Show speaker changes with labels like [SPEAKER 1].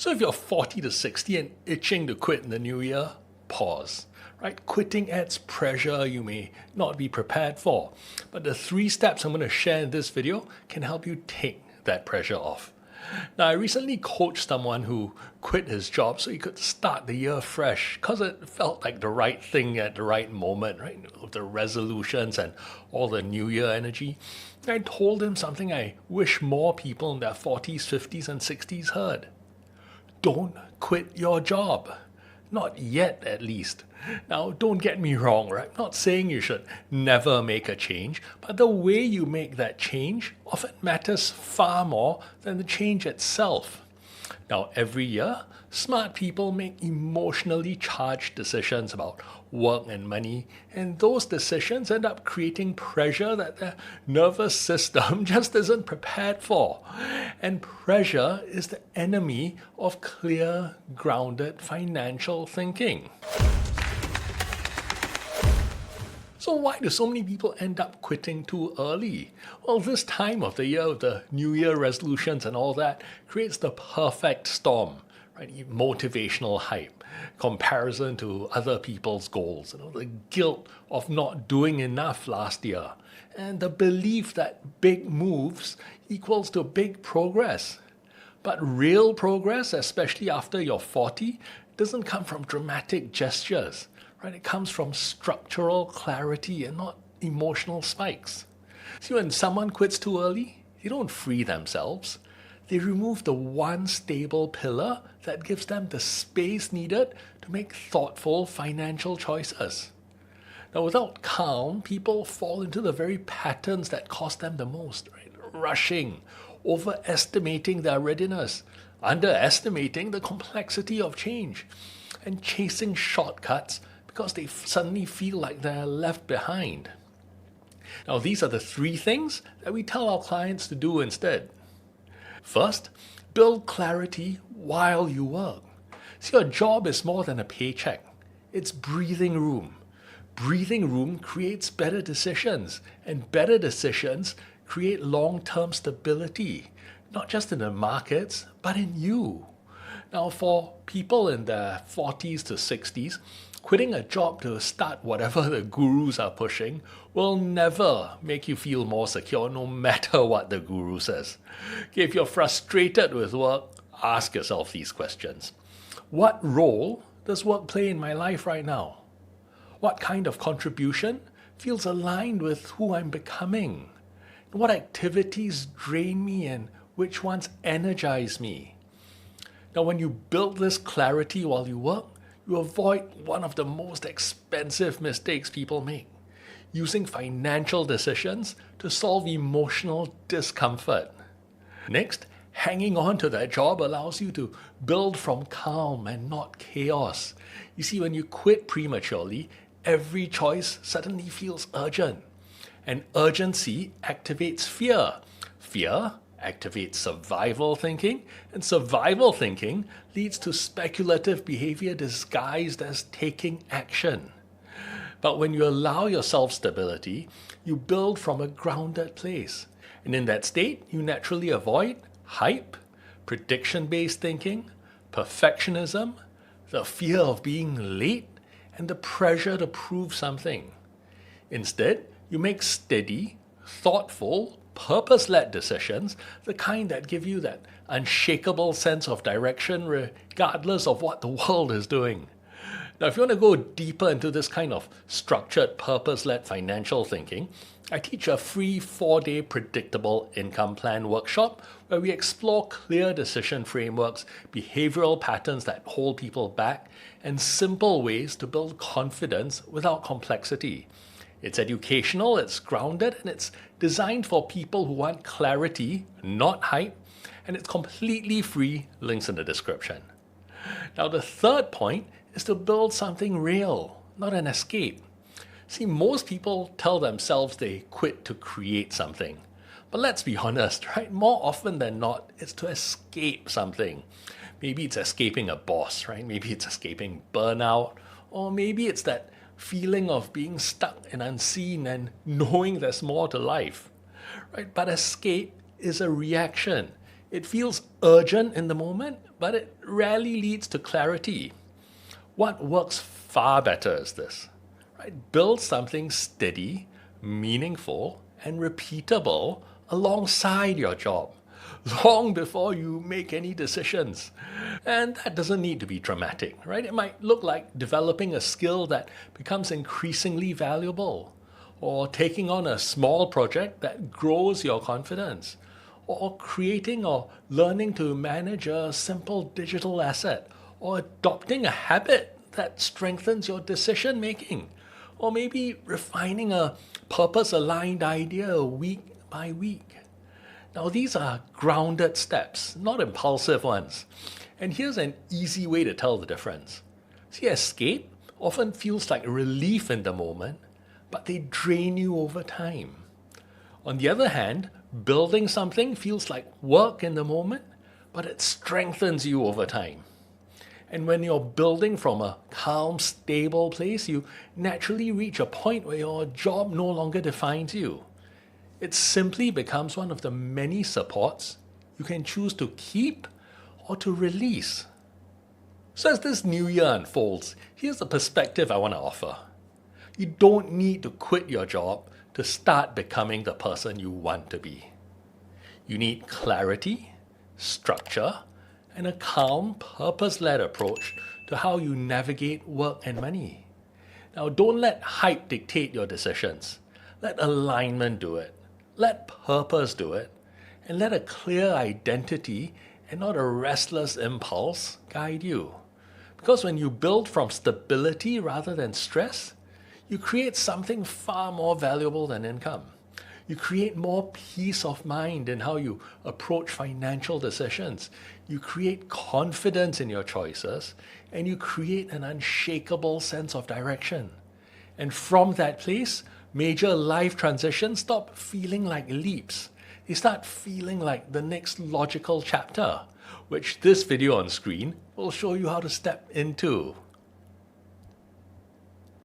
[SPEAKER 1] So if you're 40 to 60 and itching to quit in the new year, pause. Right? Quitting adds pressure you may not be prepared for. But the 3 steps I'm going to share in this video can help you take that pressure off. Now, I recently coached someone who quit his job so he could start the year fresh because it felt like the right thing at the right moment, right? With the resolutions and all the new year energy. I told him something I wish more people in their 40s, 50s, and 60s heard. Don't quit your job. Not yet, at least. Now, don't get me wrong, right? I'm not saying you should never make a change, but the way you make that change often matters far more than the change itself. Now, every year, smart people make emotionally charged decisions about work and money, and those decisions end up creating pressure that their nervous system just isn't prepared for. And pressure is the enemy of clear, grounded financial thinking. So why do so many people end up quitting too early? Well, this time of the year, the New Year resolutions and all that, creates the perfect storm, right? Motivational hype, comparison to other people's goals, the guilt of not doing enough last year, and the belief that big moves equals to big progress. But real progress, especially after you're 40, doesn't come from dramatic gestures. Right? It comes from structural clarity and not emotional spikes. See, when someone quits too early, they don't free themselves. They remove the one stable pillar that gives them the space needed to make thoughtful financial choices. Now, without calm, people fall into the very patterns that cost them the most, right? Rushing, overestimating their readiness, underestimating the complexity of change, and chasing shortcuts because they suddenly feel like they're left behind. Now, these are the 3 things that we tell our clients to do instead. First, build clarity while you work. See, your job is more than a paycheck. It's breathing room. Breathing room creates better decisions, and better decisions create long-term stability, not just in the markets, but in you. Now, for people in their 40s to 60s, quitting a job to start whatever the gurus are pushing will never make you feel more secure, no matter what the guru says. Okay, if you're frustrated with work, ask yourself these questions. What role does work play in my life right now? What kind of contribution feels aligned with who I'm becoming? What activities drain me and which ones energize me? Now, when you build this clarity while you work, you avoid one of the most expensive mistakes people make, using financial decisions to solve emotional discomfort. Next, hanging on to that job allows you to build from calm and not chaos. You see, when you quit prematurely, every choice suddenly feels urgent. And urgency activates fear. Fear activates survival thinking, and survival thinking leads to speculative behavior disguised as taking action. But when you allow yourself stability, you build from a grounded place. And in that state, you naturally avoid hype, prediction-based thinking, perfectionism, the fear of being late, and the pressure to prove something. Instead, you make steady, thoughtful, purpose-led decisions, the kind that give you that unshakable sense of direction regardless of what the world is doing. Now, if you want to go deeper into this kind of structured, purpose-led financial thinking, I teach a free 4-day predictable income plan workshop where we explore clear decision frameworks, behavioral patterns that hold people back, and simple ways to build confidence without complexity. It's educational, it's grounded, and it's designed for people who want clarity, not hype, and it's completely free. Links in the description. Now, the third point is to build something real, not an escape. See, most people tell themselves they quit to create something. But let's be honest, right? More often than not, it's to escape something. Maybe it's escaping a boss, right? Maybe it's escaping burnout, or maybe it's that feeling of being stuck and unseen and knowing there's more to life, right? But escape is a reaction. It feels urgent in the moment, but it rarely leads to clarity. What works far better is this, right? Build something steady, meaningful, and repeatable alongside your job, long before you make any decisions. And that doesn't need to be dramatic, right? It might look like developing a skill that becomes increasingly valuable, or taking on a small project that grows your confidence, or creating or learning to manage a simple digital asset, or adopting a habit that strengthens your decision making, or maybe refining a purpose aligned idea week by week. Now, these are grounded steps, not impulsive ones. And here's an easy way to tell the difference. See, escape often feels like relief in the moment, but they drain you over time. On the other hand, building something feels like work in the moment, but it strengthens you over time. And when you're building from a calm, stable place, you naturally reach a point where your job no longer defines you. It simply becomes one of the many supports you can choose to keep or to release. So as this new year unfolds, here's the perspective I want to offer. You don't need to quit your job to start becoming the person you want to be. You need clarity, structure, and a calm, purpose-led approach to how you navigate work and money. Now, don't let hype dictate your decisions. Let alignment do it. Let purpose do it. And let a clear identity and not a restless impulse guide you. Because when you build from stability rather than stress, you create something far more valuable than income. You create more peace of mind in how you approach financial decisions. You create confidence in your choices, and you create an unshakable sense of direction. And from that place, major life transitions stop feeling like leaps. They start feeling like the next logical chapter, which this video on screen will show you how to step into.